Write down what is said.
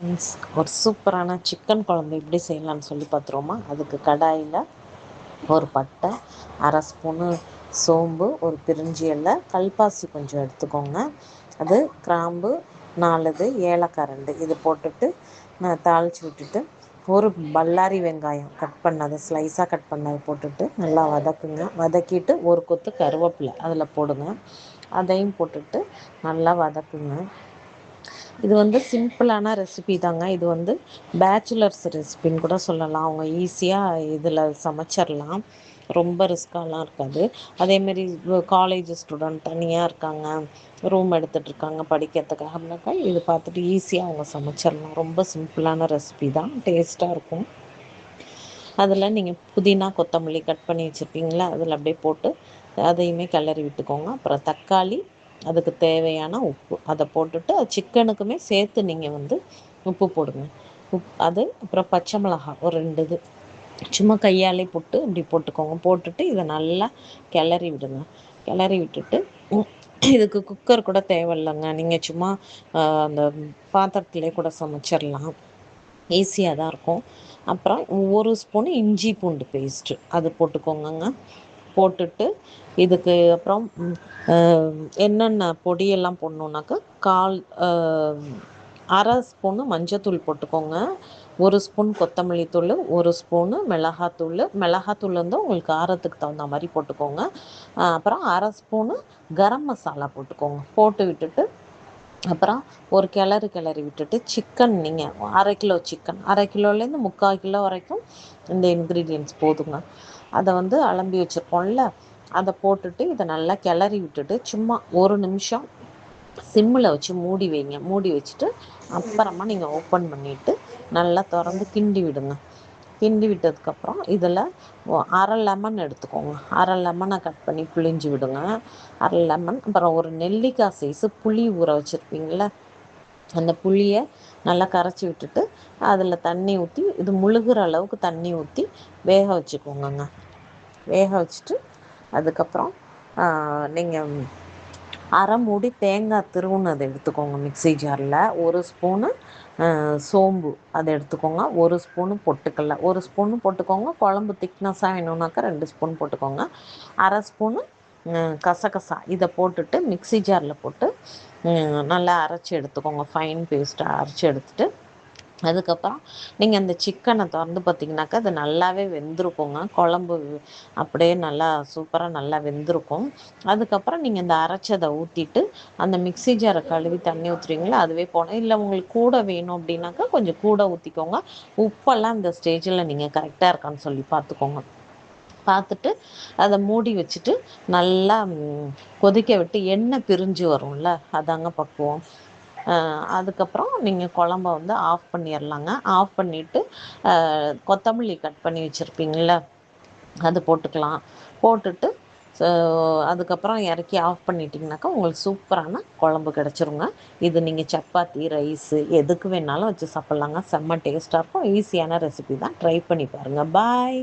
Means ஒரு சூப்பரான chicken குழம்பு எப்படி செய்யலாம்னு சொல்லி பார்த்துருவோமா. அதுக்கு கடாயில் ஒரு பட்டை, அரை ஸ்பூனு சோம்பு, ஒரு பிரிஞ்சி இலை, கல்பாசி கொஞ்சம் எடுத்துக்கோங்க. அது கிராம்பு 4 ஏலக்காய் 2 இது போட்டுட்டு நான் தாளித்து விட்டுட்டு ஒரு பல்லாரி வெங்காயம் கட் பண்ணது ஸ்லைஸாக கட் பண்ணது போட்டுட்டு நல்லா வதக்குங்க. வதக்கிட்டு ஒரு கொத்து கருவேப்பிலை அதில் போடுங்க. அதையும் போட்டுட்டு நல்லா வதக்குங்க. இது வந்து சிம்பிளான ரெசிபி தாங்க. இது வந்து பேச்சுலர்ஸ் ரெசிபின்னு கூட சொல்லலாம். அவங்க ஈஸியாக இதில் சமைச்சிடலாம். ரொம்ப ரிஸ்காலாம் இருக்காது. அதேமாரி காலேஜ் ஸ்டூடெண்ட் தனியாக இருக்காங்க, ரூம் எடுத்துகிட்டு இருக்காங்க படிக்கிறதுக்காக அப்படின்னாக்கா இது பார்த்துட்டு ஈஸியாக அவங்க சமைச்சிடலாம். ரொம்ப சிம்பிளான ரெசிபி தான், டேஸ்ட்டாக இருக்கும். அதில் நீங்கள் புதினா கொத்தமல்லி கட் பண்ணி வச்சுருப்பீங்களா, அதில் அப்படியே போட்டு அதையுமே கிளறி விட்டுக்கோங்க. அப்புறம் தக்காளி, அதுக்கு தேவையான உப்பு அதை போட்டுட்டு சிக்கனுக்குமே சேர்த்து நீங்கள் வந்து உப்பு போடுங்க. அது அப்புறம் பச்சை மிளகாய் ஒரு 2 இது சும்மா கையாலே போட்டு இப்படி போட்டுக்கோங்க. போட்டுட்டு இதை நல்லா கிளறி விடுங்க. கிளறி விட்டுட்டு இதுக்கு குக்கர் கூட தேவையில்லைங்க. நீங்கள் சும்மா அந்த பாத்திரத்திலே கூட சமைச்சிடலாம். ஈஸியாக தான் இருக்கும். அப்புறம் 1 ஸ்பூன் இஞ்சி பூண்டு பேஸ்ட்டு அது போட்டுக்கோங்கங்க. போட்டுட்டு இதுக்கு அப்புறம் என்னென்ன பொடியெல்லாம் போடணுன்னாக்கா அரை ஸ்பூனு மஞ்சத்தூள் போட்டுக்கோங்க. 1 ஸ்பூன் கொத்தமல்லி தூள், 1 ஸ்பூனு மிளகாத்தூள் வந்து உங்களுக்கு காரத்துக்கு தகுந்த மாதிரி போட்டுக்கோங்க. அப்புறம் அரை ஸ்பூனு கரம் மசாலா போட்டுக்கோங்க. போட்டு விட்டுட்டு அப்புறம் ஒரு கிளறி விட்டுட்டு சிக்கன் நீங்கள் 1/2 கிலோ சிக்கன், 1/2 கிலோலேருந்து 3/4 கிலோ வரைக்கும் இந்த இன்க்ரீடியன்ட்ஸ் போதுங்க. அதை வந்து அலம்பி வச்சுருப்போம்ல, அதை போட்டுட்டு இதை நல்லா கிளறி விட்டுட்டு சும்மா 1 நிமிஷம் சிம்மில் வச்சு மூடி வைங்க. மூடி வச்சுட்டு அப்புறமா நீங்கள் ஓப்பன் பண்ணிவிட்டு நல்லா திறந்து கிண்டி விடுங்க. கிண்டி விட்டதுக்கப்புறம் இதில் அரை லெமன் எடுத்துக்கோங்க. அரை லெமனை கட் பண்ணி பிழிஞ்சு விடுங்க. அரை லெமன், அப்புறம் ஒரு நெல்லிக்காய் சைஸு புளி ஊற வச்சுருப்பீங்கள, அந்த புளியை நல்லா கரைச்சி விட்டுட்டு அதில் தண்ணி ஊற்றி இது முழுகிற அளவுக்கு தண்ணி ஊற்றி வேக வச்சுக்கோங்கங்க. வேக வச்சுட்டு அதுக்கப்புறம் நீங்கள் அரை மூடி தேங்காய் திருவுனது எடுத்துக்கோங்க. மிக்ஸி ஜாரில் 1 ஸ்பூனு சோம்பு அதை எடுத்துக்கோங்க. 1 ஸ்பூனு பொட்டுக்கடலை 1 ஸ்பூனு போட்டுக்கோங்க. குழம்பு திக்னஸாக வேணும்னாக்கா 2 ஸ்பூன் போட்டுக்கோங்க. அரை ஸ்பூனு கசகசா இதை போட்டுட்டு மிக்ஸி ஜாரில் போட்டு நல்லா அரைச்சி எடுத்துக்கோங்க. ஃபைன் பேஸ்ட்டாக அரைச்சி எடுத்துட்டு அதுக்கப்புறம் நீங்கள் அந்த சிக்கனை திறந்து பார்த்தீங்கன்னாக்கா அது நல்லாவே வெந்திருக்குங்க. குழம்பு அப்படியே நல்லா சூப்பராக நல்லா வெந்திருக்கும். அதுக்கப்புறம் நீங்கள் இந்த அரைச்சதை ஊற்றிட்டு அந்த மிக்ஸி ஜாரை கழுவி தண்ணி ஊற்றுறீங்களா, அதுவே போனோம். இல்லை உங்களுக்கு கூட வேணும் அப்படின்னாக்கா கொஞ்சம் கூட ஊற்றிக்கோங்க. உப்பெல்லாம் இந்த ஸ்டேஜில் நீங்கள் கரெக்டாக இருக்கான்னு சொல்லி பார்த்துக்கோங்க. பார்த்துட்டு அதை மூடி வச்சுட்டு நல்லா கொதிக்க விட்டு எண்ணெய் பிரிஞ்சு வரும்ல, அதாங்க பக்குவம். அதுக்கப்புறம் நீங்கள் குழம்ப வந்து ஆஃப் பண்ணிடலாங்க. ஆஃப் பண்ணிவிட்டு கொத்தமல்லி கட் பண்ணி வச்சுருப்பீங்கள, அது போட்டுக்கலாம். போட்டுட்டு அதுக்கப்புறம் இறக்கி ஆஃப் பண்ணிட்டிங்கனாக்கா உங்களுக்கு சூப்பரான குழம்பு கிடச்சிருங்க. இது நீங்கள் சப்பாத்தி, ரைஸு எதுக்கு வேணாலும் வச்சு சாப்பிட்லாங்க. செம்ம டேஸ்ட்டாக இருக்கும். ஈஸியான ரெசிபி தான், ட்ரை பண்ணி பாருங்கள். பாய்.